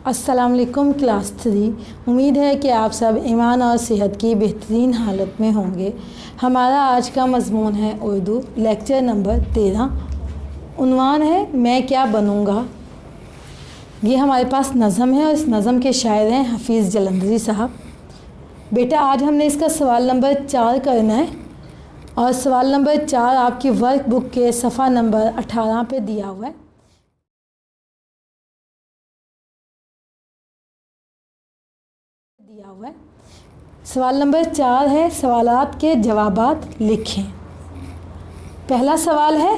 अस्सलाम वालेकुम क्लास 3। उम्मीद है कि आप सब ईमान और सेहत की बेहतरीन हालत में होंगे। हमारा आज का मज़मून है उर्दू लेक्चर नंबर 13। उन्वान है मैं क्या बनूँगा। ये हमारे पास नज़म है और इस नज़म के शायर हैं हफीज़ जलंधरी साहब। बेटा आज हमने इसका सवाल नंबर 4 करना है और सवाल नंबर 4 आपकी वर्क बुक के सफ़ा नंबर 18 पे दिया हुआ है। सवाल नंबर 4 है, सवालात के जवाबात लिखें। पहला सवाल है,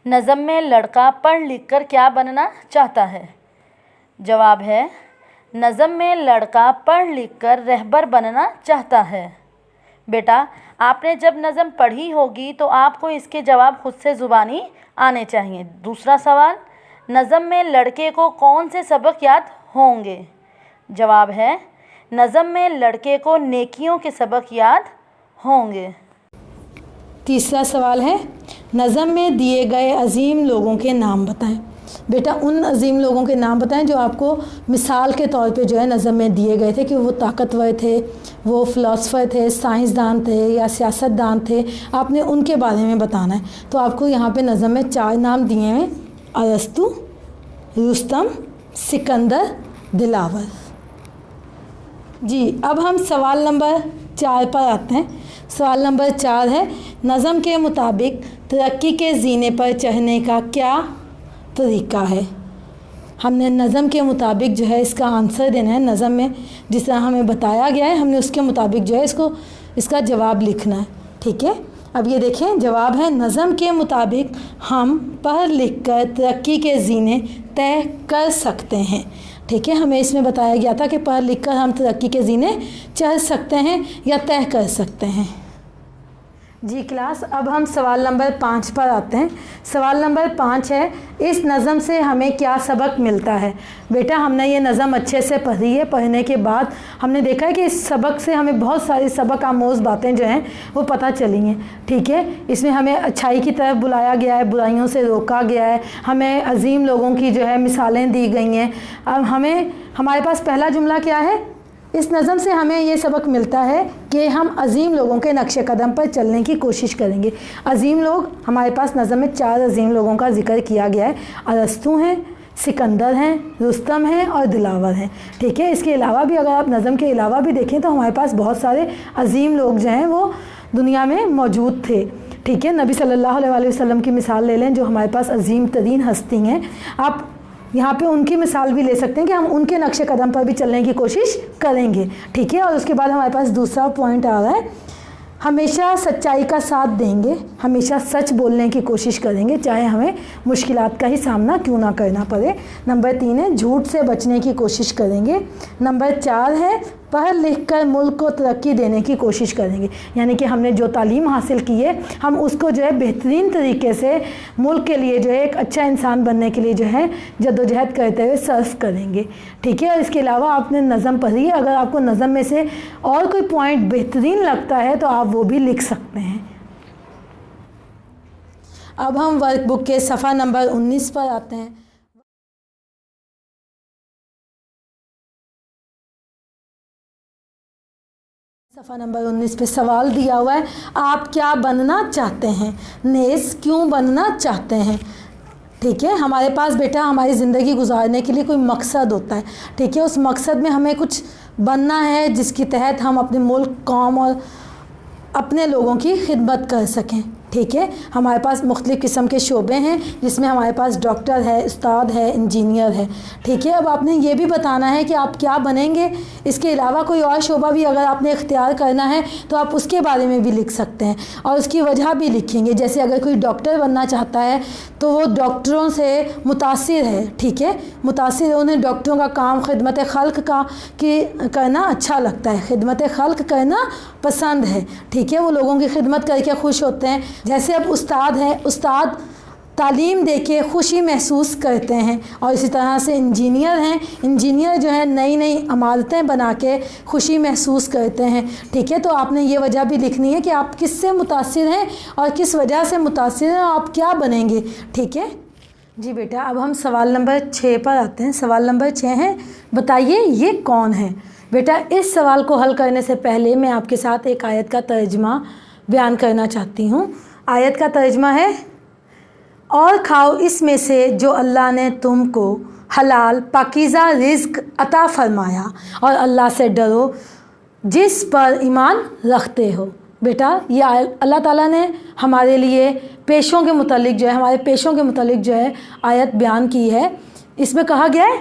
नज़म में लड़का पढ़ लिख कर क्या बनना चाहता है। जवाब है, नज़म में लड़का पढ़ लिख कर रहबर बनना चाहता है। बेटा आपने जब नज़म पढ़ी होगी तो आपको इसके जवाब खुद से ज़ुबानी आने चाहिए। दूसरा सवाल, नज़म में लड़के को कौन से सबक याद होंगे। जवाब है, नज़म में लड़के को नेकियों के सबक याद होंगे। तीसरा सवाल है, नज़म में दिए गए अजीम लोगों के नाम बताएं। बेटा उन अजीम लोगों के नाम बताएं जो आपको मिसाल के तौर पे जो है नज़म में दिए गए थे कि वो ताकतवर थे, वो फ़िलासफ़र थे, साइंसदान थे या सियासतदान थे। आपने उनके बारे में बताना है। तो आपको यहाँ पे नज़म में 4 नाम दिए हैं, अरस्तु, रुस्तम, सिकंदर, दिलावर। जी अब हम सवाल नंबर 4 पर आते हैं। सवाल नंबर 4 है, नज़म के मुताबिक तरक्की के ज़ीने पर चढ़ने का क्या तरीक़ा है। हमने नज़म के मुताबिक जो है इसका आंसर देना है। नज़म में जिस तरह हमें बताया गया है हमने उसके मुताबिक जो है इसका जवाब लिखना है। ठीक है, अब ये देखें जवाब है, नज़म के मुताबिक हम पढ़ लिख कर तरक्की के ज़ीने तय कर सकते हैं। ठीक है, हमें इसमें बताया गया था कि पढ़ लिख कर हम तरक्की के ज़ीने चढ़ सकते हैं या तय कर सकते हैं। जी क्लास, अब हम सवाल नंबर 5 पर आते हैं। सवाल नंबर 5 है, इस नज़म से हमें क्या सबक मिलता है। बेटा हमने ये नज़म अच्छे से पढ़ी है। पढ़ने के बाद हमने देखा है कि इस सबक से हमें बहुत सारी सबक आमोज़ बातें जो हैं वो पता चली हैं। ठीक है, इसमें हमें अच्छाई की तरफ बुलाया गया है, बुराइयों से रोका गया है, हमें अजीम लोगों की जो है मिसालें दी गई हैं। अब हमारे पास पहला जुमला क्या है, इस नज़म से हमें ये सबक मिलता है कि हम अजीम लोगों के नक्शे कदम पर चलने की कोशिश करेंगे। अजीम लोग हमारे पास नज़म में 4 अजीम लोगों का जिक्र किया गया है। अरस्तु हैं, सिकंदर हैं, रुस्तम हैं और दिलावर हैं। ठीक है, इसके अलावा भी अगर आप नज़म के अलावा भी देखें तो हमारे पास बहुत सारे अजीम लोग जो हैं वो दुनिया में मौजूद थे। ठीक है, नबी सल्लल्लाहु अलैहि वसल्लम की मिसाल ले लें जो हमारे पास अजीम तरीन हस्ती हैं। आप यहाँ पे उनकी मिसाल भी ले सकते हैं कि हम उनके नक्शे कदम पर भी चलने की कोशिश करेंगे। ठीक है, और उसके बाद हमारे पास दूसरा पॉइंट आ रहा है, हमेशा सच्चाई का साथ देंगे, हमेशा सच बोलने की कोशिश करेंगे चाहे हमें मुश्किलात का ही सामना क्यों ना करना पड़े। नंबर 3 है, झूठ से बचने की कोशिश करेंगे। नंबर 4 है, पढ़ लिख कर मुल्क को तरक्की देने की कोशिश करेंगे, यानी कि हमने जो तालीम हासिल की है हम उसको जो है बेहतरीन तरीके से मुल्क के लिए जो है एक अच्छा इंसान बनने के लिए जो है जद्दोजहद करते हुए सर्व करेंगे। ठीक है, और इसके अलावा आपने नज़म पढ़ी है, अगर आपको नज़म में से और कोई पॉइंट बेहतरीन लगता है तो आप वो भी लिख सकते हैं। अब हम वर्कबुक के सफ़ा नंबर 19 पर आते हैं। सफ़ा नंबर 19 पे सवाल दिया हुआ है, आप क्या बनना चाहते हैं, नेज़ क्यों बनना चाहते हैं। ठीक है, हमारे पास बेटा हमारी ज़िंदगी गुजारने के लिए कोई मकसद होता है। ठीक है, उस मकसद में हमें कुछ बनना है जिसके तहत हम अपने मुल्क, कौम और अपने लोगों की खिदमत कर सकें। ठीक है, हमारे पास मुख्तलिफ़ किस्म के शोबे हैं जिसमें हमारे पास डॉक्टर है, उस्ताद है, इंजीनियर है। ठीक है, अब आपने ये भी बताना है कि आप क्या बनेंगे। इसके अलावा कोई और शोबा भी अगर आपने इख्तियार करना है तो आप उसके बारे में भी लिख सकते हैं और उसकी वजह भी लिखेंगे। जैसे अगर कोई डॉक्टर बनना चाहता है तो वो डॉक्टरों से मुतासिर है। ठीक है, मुतासिर है, उन्हें डॉक्टरों का काम खिदमत खल्क का करना अच्छा लगता है, खिदमत खल्क करना पसंद है। ठीक है, वो लोगों की खिदमत करके खुश होते हैं। जैसे अब उस्ताद है, उस्ताद तालीम देके खुशी महसूस करते हैं। और इसी तरह से इंजीनियर हैं, इंजीनियर जो है नई नई इमारतें बना के खुशी महसूस करते हैं। ठीक है, तो आपने ये वजह भी लिखनी है कि आप किससे मुतासिर हैं और किस वजह से मुतासिर हैं, आप क्या बनेंगे। ठीक है जी बेटा, अब हम सवाल नंबर 6 पर आते हैं। सवाल नंबर 6 है, बताइए ये कौन है। बेटा, इस सवाल को हल करने से पहले मैं आपके साथ एक आयत का तर्जमा बयान करना चाहती हूँ। आयत का तर्जमा है, और खाओ इसमें से जो अल्लाह ने तुमको हलाल पाकीज़ा रिज़्क अता फरमाया, और अल्लाह से डरो जिस पर ईमान रखते हो। बेटा, ये अल्लाह ताला ने हमारे लिए पेशों के मुतालिक जो है, हमारे पेशों के मुतालिक जो है आयत बयान की है। इसमें कहा गया है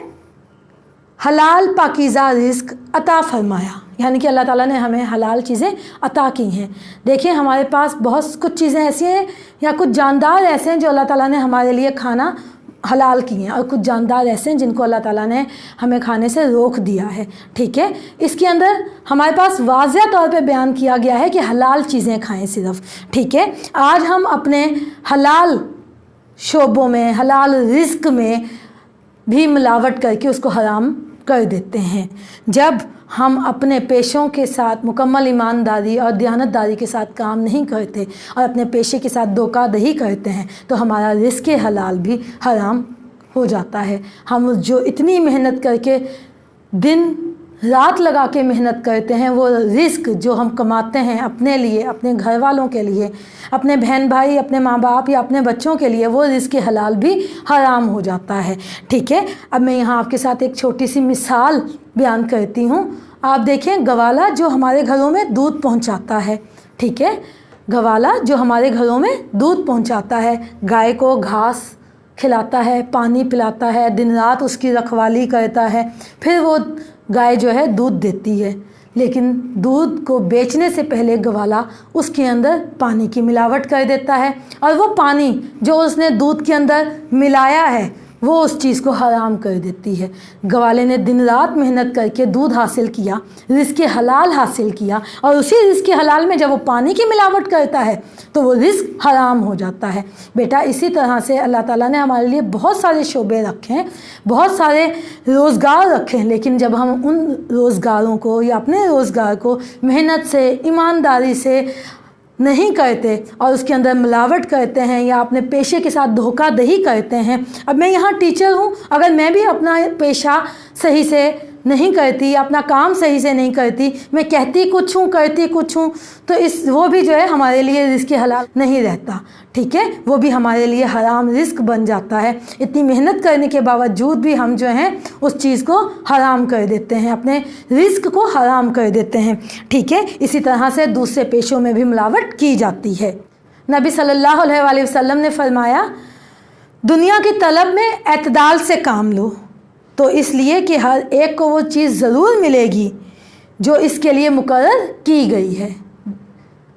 हलाल पाकीज़ा रिज़्क अता फरमाया, यानी कि अल्लाह ताला ने हमें हलाल चीज़ें अता की हैं। देखिए, हमारे पास बहुत कुछ चीज़ें ऐसी हैं या कुछ जानदार ऐसे हैं जो अल्लाह ताला ने हमारे लिए खाना हलाल की हैं, और कुछ जानदार ऐसे हैं जिनको अल्लाह ताला ने हमें खाने से रोक दिया है। ठीक है, इसके अंदर हमारे पास वाज़िया तौर पे बयान किया गया है कि हलाल चीज़ें खाएं सिर्फ। ठीक है, आज हम अपने हलाल शोबों में, हलाल रिज़्क में भी मिलावट करके उसको हराम कर देते हैं। जब हम अपने पेशों के साथ मुकम्मल ईमानदारी और दयानतदारी के साथ काम नहीं करते और अपने पेशे के साथ धोखाधड़ी करते हैं, तो हमारा रिज़्क हलाल भी हराम हो जाता है। हम जो इतनी मेहनत करके दिन रात लगा के मेहनत करते हैं, वो रिज़्क जो हम कमाते हैं अपने लिए, अपने घर वालों के लिए, अपने बहन भाई, अपने माँ बाप या अपने बच्चों के लिए, वो रिज़्क हलाल भी हराम हो जाता है। ठीक है, अब मैं यहाँ आपके साथ एक छोटी सी मिसाल बयान करती हूँ। आप देखें, गवाला जो हमारे घरों में दूध पहुँचाता है। ठीक है, गवाला जो हमारे घरों में दूध पहुँचाता है, गाय को घास खिलाता है, पानी पिलाता है, दिन रात उसकी रखवाली करता है, फिर वो गाय जो है दूध देती है। लेकिन दूध को बेचने से पहले गवाला उसके अंदर पानी की मिलावट कर देता है, और वो पानी जो उसने दूध के अंदर मिलाया है वो उस चीज़ को हराम कर देती है। गवाले ने दिन रात मेहनत करके दूध हासिल किया, रिज़्क हलाल हासिल किया, और उसी रिज़्क हलाल में जब वो पानी की मिलावट करता है तो वो रिज़्क हराम हो जाता है। बेटा, इसी तरह से अल्लाह ताला ने हमारे लिए बहुत सारे शोबे रखे हैं, बहुत सारे रोज़गार रखे हैं, लेकिन जब हम उन रोज़गारों को या अपने रोज़गार को मेहनत से, ईमानदारी से नहीं करते और उसके अंदर मिलावट करते हैं या अपने पेशे के साथ धोखाधड़ी करते हैं। अब मैं यहाँ टीचर हूँ, अगर मैं भी अपना पेशा सही से नहीं करती, अपना काम सही से नहीं करती, मैं कहती कुछ हूँ करती कुछ हूँ, तो वो भी जो है हमारे लिए रिज़्क हलाल नहीं रहता। ठीक है, वो भी हमारे लिए हराम रिज़्क बन जाता है। इतनी मेहनत करने के बावजूद भी हम जो हैं उस चीज़ को हराम कर देते हैं, अपने रिज़्क को हराम कर देते हैं। ठीक है, इसी तरह से दूसरे पेशों में भी मिलावट की जाती है। नबी सल्लल्लाहु अलैहि वसल्लम ने फरमाया, दुनिया की तलब में एतदाल से काम लो, तो इसलिए कि हर एक को वो चीज़ ज़रूर मिलेगी जो इसके लिए मुकर्रर की गई है,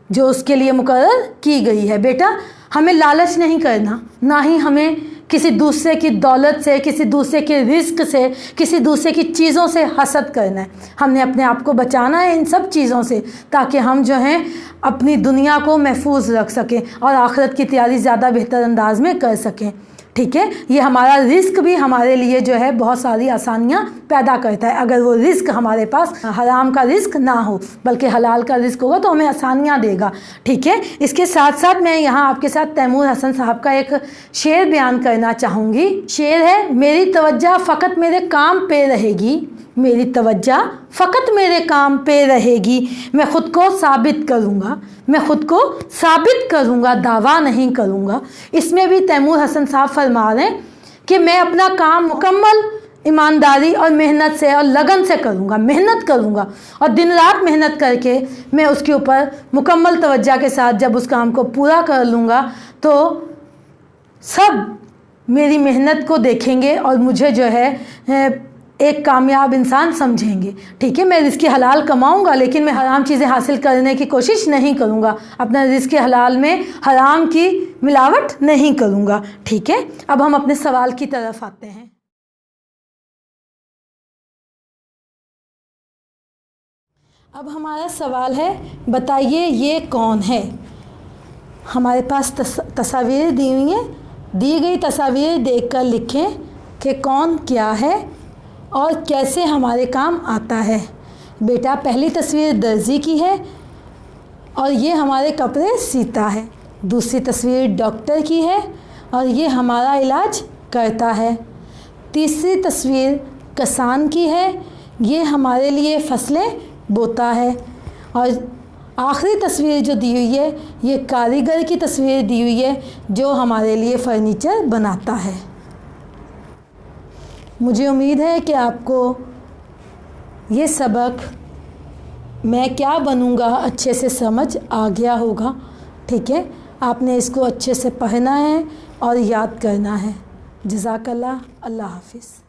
जो उसके लिए मुकर्रर की गई है। बेटा, हमें लालच नहीं करना, ना ही हमें किसी दूसरे की दौलत से, किसी दूसरे के रिज़्क से, किसी दूसरे की चीज़ों से हसद करना है। हमने अपने आप को बचाना है इन सब चीज़ों से, ताकि हम जो हैं अपनी दुनिया को महफूज रख सकें और आखिरत की तैयारी ज़्यादा बेहतर अंदाज में कर सकें। ठीक है, ये हमारा रिज़्क भी हमारे लिए जो है बहुत सारी आसानियाँ पैदा करता है। अगर वो रिज़्क हमारे पास हराम का रिज़्क ना हो बल्कि हलाल का रिज़्क होगा तो हमें आसानियाँ देगा। ठीक है, इसके साथ साथ मैं यहाँ आपके साथ तैमूर हसन साहब का एक शेर बयान करना चाहूँगी। शेर है, मेरी तवज्जो फ़कत मेरे काम पे रहेगी, मेरी तवज्जो फ़कत मेरे काम पे रहेगी, मैं ख़ुद को साबित करूँगा, मैं ख़ुद को साबित करूँगा, दावा नहीं करूँगा। इसमें भी तैमूर हसन साहब फरमा रहे हैं कि मैं अपना काम मुकम्मल ईमानदारी और मेहनत से और लगन से करूँगा, मेहनत करूँगा, और दिन रात मेहनत करके मैं उसके ऊपर मुकम्मल तवज्जो के साथ जब उस काम को पूरा कर लूँगा तो सब मेरी मेहनत को देखेंगे और मुझे जो है एक कामयाब इंसान समझेंगे। ठीक है, मैं रिज़्क हलाल कमाऊंगा, लेकिन मैं हराम चीज़ें हासिल करने की कोशिश नहीं करूंगा, अपना रिज़्क हलाल में हराम की मिलावट नहीं करूंगा। ठीक है, अब हम अपने सवाल की तरफ आते हैं। अब हमारा सवाल है, बताइए ये कौन है। हमारे पास तस्वीरें दी हुई हैं, दी गई तस्वीरें देखकर लिखें कि कौन क्या है और कैसे हमारे काम आता है। बेटा, पहली तस्वीर दर्जी की है और ये हमारे कपड़े सीता है। दूसरी तस्वीर डॉक्टर की है और ये हमारा इलाज करता है। तीसरी तस्वीर किसान की है, ये हमारे लिए फसलें बोता है। और आखिरी तस्वीर जो दी हुई है ये कारीगर की तस्वीर दी हुई है जो हमारे लिए फर्नीचर बनाता है। मुझे उम्मीद है कि आपको ये सबक मैं क्या बनूंगा अच्छे से समझ आ गया होगा। ठीक है, आपने इसको अच्छे से पढ़ना है और याद करना है। जज़ाकल्लाह, अल्लाह हाफ़िज़।